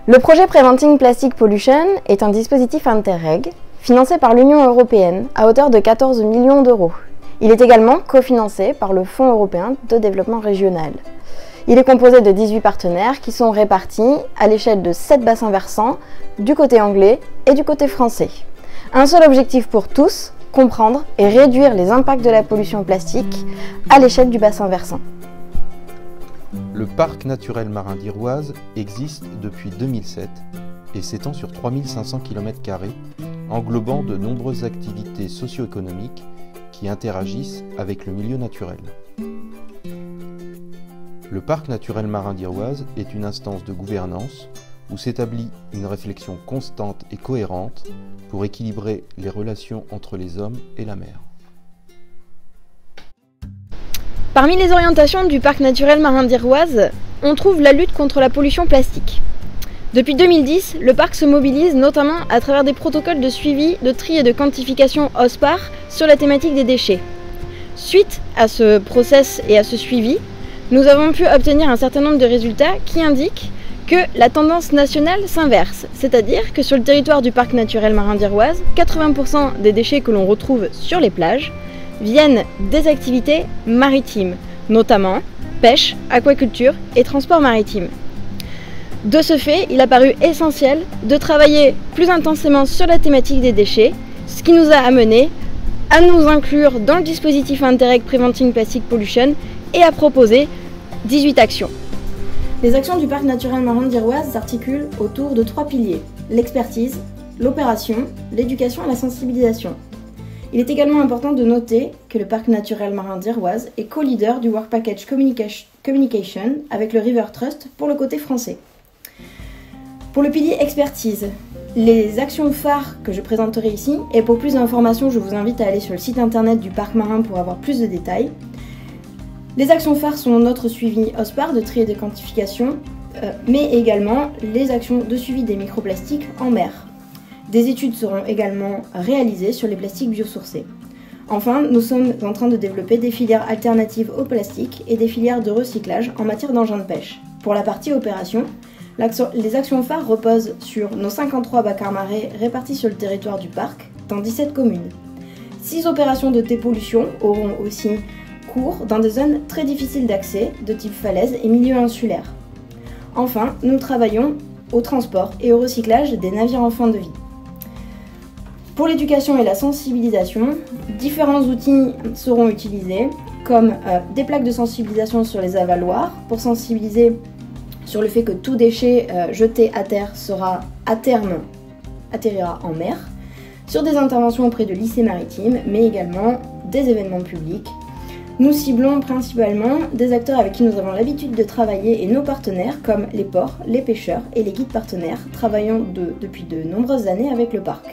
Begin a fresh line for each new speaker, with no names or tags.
Le projet Preventing Plastic Pollution est un dispositif Interreg financé par l'Union européenne à hauteur de 14 millions d'euros. Il est également cofinancé par le Fonds européen de développement régional. Il est composé de 18 partenaires qui sont répartis à l'échelle de 7 bassins versants du côté anglais et du côté français. Un seul objectif pour tous, comprendre et réduire les impacts de la pollution plastique à l'échelle du bassin versant.
Le parc naturel marin d'Iroise existe depuis 2007 et s'étend sur 3500 km², englobant de nombreuses activités socio-économiques qui interagissent avec le milieu naturel. Le parc naturel marin d'Iroise est une instance de gouvernance où s'établit une réflexion constante et cohérente pour équilibrer les relations entre les hommes et la mer.
Parmi les orientations du parc naturel marin d'Iroise, on trouve la lutte contre la pollution plastique. Depuis 2010, le parc se mobilise notamment à travers des protocoles de suivi, de tri et de quantification OSPAR sur la thématique des déchets. Suite à ce process et à ce suivi, nous avons pu obtenir un certain nombre de résultats qui indiquent que la tendance nationale s'inverse, c'est-à-dire que sur le territoire du parc naturel marin d'Iroise, 80% des déchets que l'on retrouve sur les plages viennent des activités maritimes, notamment pêche, aquaculture et transport maritime. De ce fait, il a paru essentiel de travailler plus intensément sur la thématique des déchets, ce qui nous a amené à nous inclure dans le dispositif Interreg Preventing Plastic Pollution et à proposer 18 actions. Les actions du parc naturel marin d'Iroise s'articulent autour de 3 piliers: l'expertise, l'opération, l'éducation et la sensibilisation. Il est également important de noter que le parc naturel marin d'Iroise est co-leader du Work Package Communication avec le River Trust pour le côté français. Pour le pilier expertise, les actions phares que je présenterai ici, et pour plus d'informations, je vous invite à aller sur le site internet du parc marin pour avoir plus de détails. Les actions phares sont notre suivi OSPAR de tri et de quantification, mais également les actions de suivi des microplastiques en mer. Des études seront également réalisées sur les plastiques biosourcés. Enfin, nous sommes en train de développer des filières alternatives au plastique et des filières de recyclage en matière d'engins de pêche. Pour la partie opération, les actions phares reposent sur nos 53 bacs marins répartis sur le territoire du parc, dans 17 communes. 6 opérations de dépollution auront aussi cours dans des zones très difficiles d'accès, de type falaise et milieu insulaire. Enfin, nous travaillons au transport et au recyclage des navires en fin de vie. Pour l'éducation et la sensibilisation, différents outils seront utilisés, comme des plaques de sensibilisation sur les avaloirs, pour sensibiliser sur le fait que tout déchet jeté à terre sera à terme atterrira en mer, sur des interventions auprès de lycées maritimes, mais également des événements publics. Nous ciblons principalement des acteurs avec qui nous avons l'habitude de travailler et nos partenaires, comme les ports, les pêcheurs et les guides partenaires, travaillant depuis de nombreuses années avec le parc.